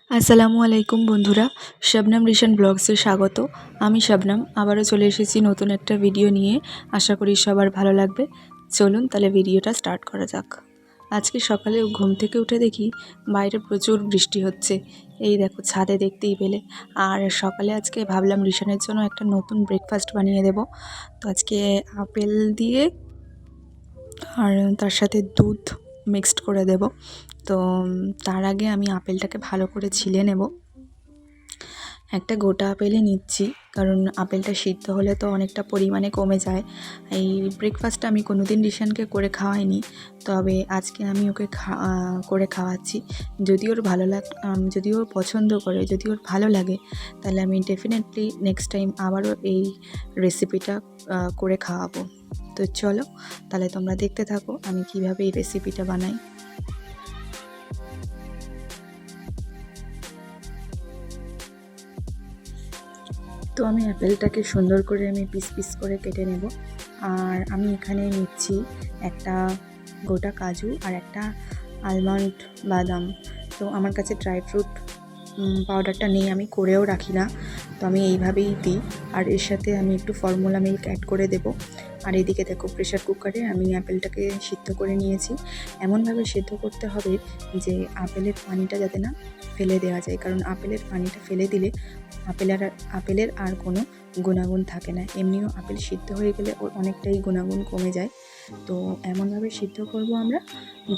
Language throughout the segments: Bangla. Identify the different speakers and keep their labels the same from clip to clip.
Speaker 1: আসসালামু আলাইকুম বন্ধুরা, শবনম রিশান ব্লগসে স্বাগত। আমি শবনম আবারও চলে এসেছি নতুন একটা ভিডিও নিয়ে। আশা করি সবার ভালো লাগবে। চলুন তাহলে ভিডিওটা স্টার্ট করা যাক। আজকে সকালে ঘুম থেকে উঠে দেখি বাইরে প্রচুর বৃষ্টি হচ্ছে। এই দেখো ছাদে দেখতেই পেলে। আর সকালে আজকে ভাবলাম রিশানের জন্য একটা নতুন ব্রেকফাস্ট বানিয়ে দেব। তো আজকে আপেল দিয়ে আর তার সাথে দুধ মিক্সড করে দেব। তো তার আগে আমি আপেলটাকে ভালো করে ছিলে নেব। একটা গোটা আপেলই নিচ্ছি, কারণ আপেলটা সিদ্ধ হলে তো অনেকটা পরিমাণে কমে যায়। এই ব্রেকফাস্টটা আমি কোনোদিন রিশানকে করে খাওয়াইনি, তবে আজকে আমি ওকে করে খাওয়াচ্ছি। যদি ওর যদি ওর পছন্দ করে, যদি ওর ভালো লাগে, তাহলে আমি ডেফিনেটলি নেক্সট টাইম আবারও এই রেসিপিটা করে খাওয়াবো। তো চলো তাহলে তোমরা দেখতে থাকো আমি কিভাবে এই রেসিপিটা বানাই। তো আমি অ্যাপেলটাকে সুন্দর করে আমি পিস পিস করে কেটে নেব। আর আমি এখানে নিচ্ছি একটা গোটা কাজু আর একটা আলমন্ড বাদাম। তো আমার কাছে ড্রাই ফ্রুট পাউডারটা নেই, আমি করেও রাখি না, তো আমি এইভাবেই দিই। আর এর সাথে আমি একটু ফর্মুলা মিল্ক অ্যাড করে দেব। আর এদিকে দেখো প্রেশার কুকারে আমি আপেলটাকে সিদ্ধ করে নিয়েছি। এমনভাবে সিদ্ধ করতে হবে যে আপেলের পানিটা যাতে না ফেলে দেওয়া যায়, কারণ আপেলের পানিটা ফেলে দিলে আপেলের আর কোনো গুণাগুণ থাকে না। এমনিও আপেল সিদ্ধ হয়ে গেলে ওর অনেকটাই গুণাগুণ কমে যায়। তো এমনভাবে সিদ্ধ করব আমরা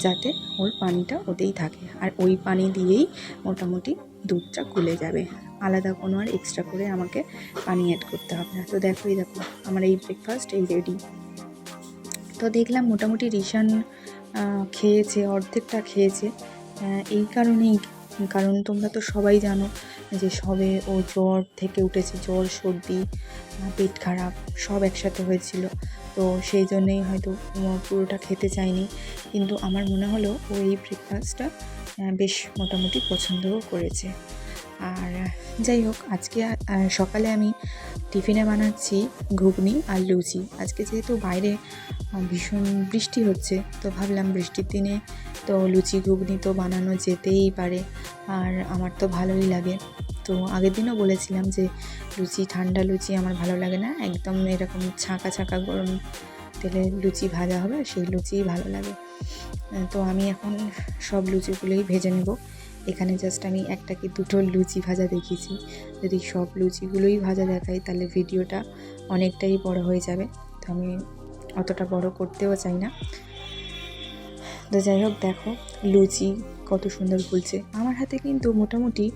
Speaker 1: যাতে ওর পানিটা ওতেই থাকে, আর ওই পানি দিয়েই মোটামুটি দুধটা গুলে যাবে। আলাদা কোনো আর এক্সট্রা করে আমাকে পানি অ্যাড করতে হবে না। তো দেখো আমার এই ব্রেকফাস্ট এই রেডি। তো দেখলাম মোটামুটি রিশান খেয়েছে, অর্ধেকটা খেয়েছে। এই কারণেই, কারণ তোমরা তো সবাই জানো যে সবে ও জ্বর থেকে উঠেছে, জ্বর সর্দি পেট খারাপ সব একসাথে হয়েছিল। তো সেই জন্যেই হয়তো পুরোটা খেতে চায়নি, কিন্তু আমার মনে হলো ও এই ব্রেকফাস্টটা বেশ মোটামুটি পছন্দও করেছে। আর যাই হোক, আজকে সকালে আমি টিফিনে বানাচ্ছি ঘুগনি আর লুচি। আজকে যেহেতু বাইরে ভীষণ বৃষ্টি হচ্ছে, তো ভাবলাম বৃষ্টির দিনে তো লুচি ঘুগনি তো বানানো যেতেই পারে, আর আমার তো ভালোই লাগে। তো আগের দিনও বলেছিলাম যে ঠান্ডা লুচি আমার ভালো লাগে না, একদম এরকম ছাঁকা ছাঁকা গরম তেলে লুচি ভাজা হবে, সেই লুচিই ভালো লাগে। তো আমি এখন সব লুচিগুলোই ভেজে নেব। এখানে জাস্ট আমি একটা কি দুটো লুচি ভাজা দেখিয়েছি। যদি সব লুচিগুলোই ভাজা দেখাই তাহলে ভিডিওটা অনেকটাই বড় হয়ে যাবে, তো আমি অতটা বড় করতেও চাই না। তো যাই হোক, দেখো লুচি কত সুন্দর ফুলছে। আমার হাতে কিন্তু মোটামুটি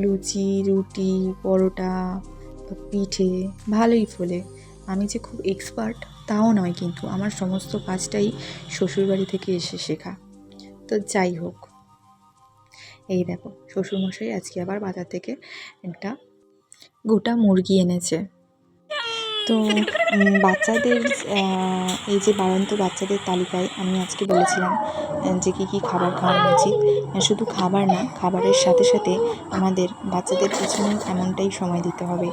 Speaker 1: লুচি, রুটি, পরোটা, পিঠে ভালোই ফোলে। আমি যে খুব এক্সপার্ট তাও নয়, কিন্তু আমার সমস্ত কাজটাই শ্বশুরবাড়ি থেকে এসে শেখা। তো যাই হোক, এই দেখো শ্বশুরমশাই আজকে আবার বাজার থেকে একটা গোটা মুরগি এনেছে। তো বাচ্চাদের এই যে বাড়ন্ত বাচ্চাদের তালিকায় আমি আজকে বলেছিলাম যে কী খাবার খাওয়ানো উচিত। শুধু খাবার না, খাবারের সাথে সাথে আমাদের বাচ্চাদের পিছনেও এমনটাই সময় দিতে হবে।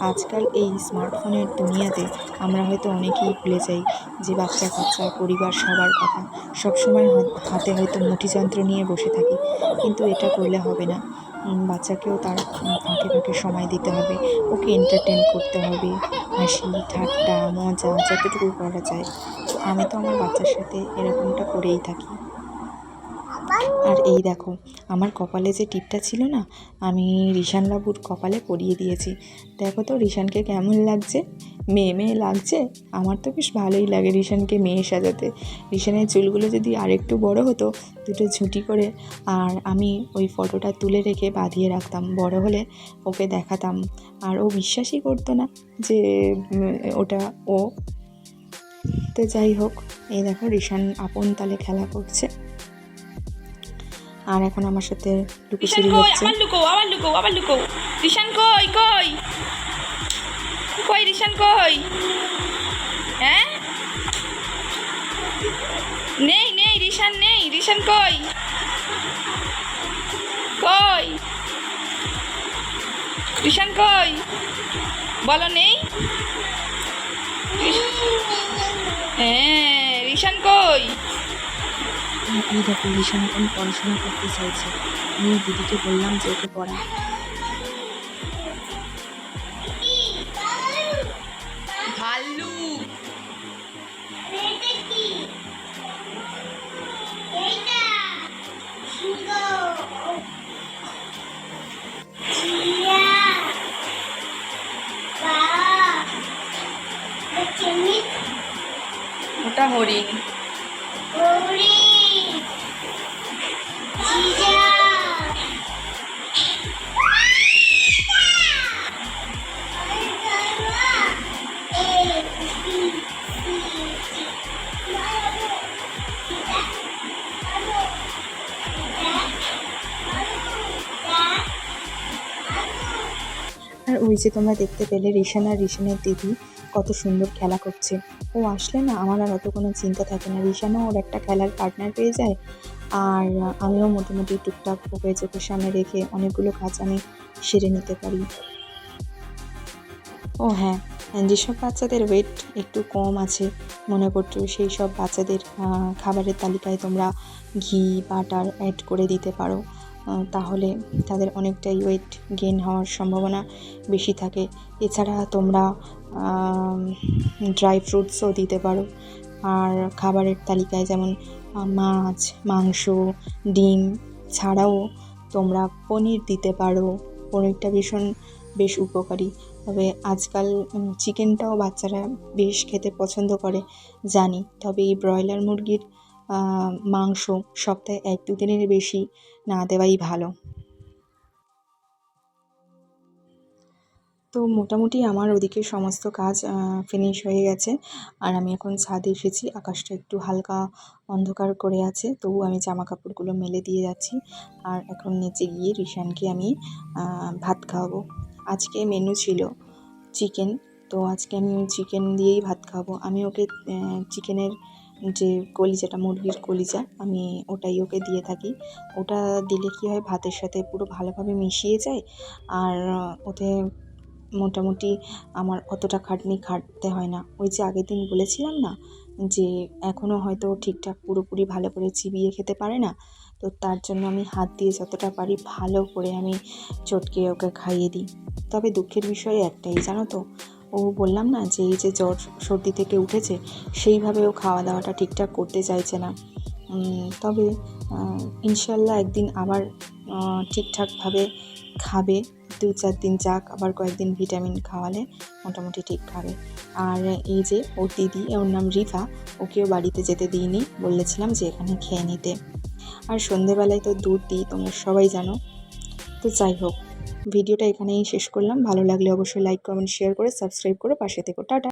Speaker 1: আজকাল এই স্মার্টফোনের দুনিয়াতে আমরা হয়তো অনেকেই ভুলে যাই যে বাচ্চা কাচ্চা পরিবার সবার কথা। সবসময় হাতে হয়তো মুঠি যন্ত্র নিয়ে বসে থাকি, কিন্তু এটা করলে হবে না। বাচ্চাকেও তার ফাঁকে ফাঁকে সময় দিতে হবে, ওকে এন্টারটেন করতে হবে, হাসি ঠাট্টা মজা যতটুকু করা যায়। তো আমি তো আমার বাচ্চার সাথে এরকমটা করেই থাকি। আর এই দেখো আমার কপালে যে টিপটা ছিল না, আমি রিশান বাবুর কপালে পরিয়ে দিয়েছি। দেখো তো রিশানকে কেমন লাগছে, মেয়ে মেয়ে লাগছে। আমার তো বেশ ভালোই লাগে রিশানকে মেয়ে সাজাতে। রিশানের চুলগুলো যদি আরেকটু বড় হতো, দুটো ঝুঁটি করে, আর আমি ওই ফটোটা তুলে রেখে বাঁধিয়ে রাখতাম, বড় হলে ওকে দেখাতাম। আর ও বিশ্বাসই করতো না যে ওটা ও। তো যাই হোক, এই দেখো রিশান আপন তালে খেলা করছে, আর এখন আমার সাথে লুকোচুরি হচ্ছে।
Speaker 2: আবার লুকো রিশান কই কই কই রিশান কই? হ্যাঁ, নেই নেই রিশান নেই। রিশান কই কই? রিশান কই বলো, নেই? হ্যাঁ, রিশান কই?
Speaker 1: এই দেখো রিশান এখন পড়াশোনা করতে চাইছে, আমি দিদিকে বললাম যে ওকে পড়া।
Speaker 2: ভাল্লু ওটা হরিণ।
Speaker 1: আর ওই যে তোমরা দেখতে পেলে রিশান আর রিশানের দিদি কত সুন্দর খেলা করছে। ও আসলে না আমার আর অত কোনো চিন্তা থাকে না, রিশানও ওর একটা খেলার পার্টনার পেয়ে যায়। আর আমিও মোটামুটি টুকটাক ওকে চোখের সামনে রেখে অনেকগুলো কাজ আমি সেরে নিতে পারি। ও হ্যাঁ, যেসব বাচ্চাদের ওয়েট একটু কম আছে মনে করছো, সেই সব বাচ্চাদের খাবারের তালিকায় তোমরা ঘি বাটার অ্যাড করে দিতে পারো। তাহলে তাদের অনেকটাই ওয়েট গেইন হওয়ার সম্ভাবনা বেশি থাকে। এছাড়া তোমরা ড্রাই ফ্রুটসও দিতে পারো। আর খাবারের তালিকায় যেমন মাছ, মাংস, ডিম ছাড়াও তোমরা পনির দিতে পারো। পনিরটা বেশ উপকারী। তবে আজকাল চিকেনটাও বাচ্চারা বেশ খেতে পছন্দ করে জানি, তবে এই ব্রয়লার মুরগির মাংস সপ্তাহে 1-2 দিনের বেশি না দেওয়াই ভালো। তো মোটামুটি আমার ওদিকে সমস্ত কাজ ফিনিশ হয়ে গেছে। আর আমি এখন ছাদে এসেছি, আকাশটা একটু হালকা অন্ধকার করে আছে, তবু আমি জামা কাপড়গুলো মেলে দিয়ে যাচ্ছি। আর এখন নিচে গিয়ে রিশানকে আমি ভাত খাওয়াবো। আজকে মেনু ছিল চিকেন, তো আজকে আমি চিকেন দিয়েই ভাত খাবো। আমি ওকে চিকেনের যে কলিজাটা, মুরগির কলিজা, আমি ওটাই ওকে দিয়ে থাকি। ওটা দিলে কী হয়, ভাতের সাথে পুরো ভালোভাবে মিশিয়ে যায়। আর ওতে মোটামুটি আমার অতটা খাটতে হয় না। ওই যে আগের দিন বলেছিলাম না যে এখনও হয়তো ঠিকঠাক পুরোপুরি ভালো করে চিবিয়ে খেতে পারে না, তো তার জন্য আমি হাত দিয়ে যতটা পারি ভালো করে আমি চটকে ওকে খাইয়ে দিই। তবে দুঃখের বিষয় একটাই, জানো তো, ও বললাম না যে এই যে জ্বর সর্দি থেকে উঠেছে, সেইভাবে ও খাওয়া দাওয়াটা ঠিকঠাক করতে চাইছে না। তবে ইনশাল্লাহ একদিন আবার ঠিকঠাকভাবে খাবে। 2-4 দিন যাক, আবার কয়েকদিন ভিটামিন খাওয়ালে মোটামুটি ঠিক খাবে। আর এই যে ওর দিদি, ওর নাম রিফা, ওকেও বাড়িতে যেতে দিইনি, বলেছিলাম যে এখানে খেয়ে নিতে। আর সন্ধেবেলায় তো দুধ দিই, তোমরা সবাই জানো। তো যাই হোক, ভিডিওটা এখানেই শেষ করলাম। ভালো লাগলে অবশ্যই লাইক, কমেন্ট, শেয়ার করে সাবস্ক্রাইব করে পাশে থেকো। টাটা।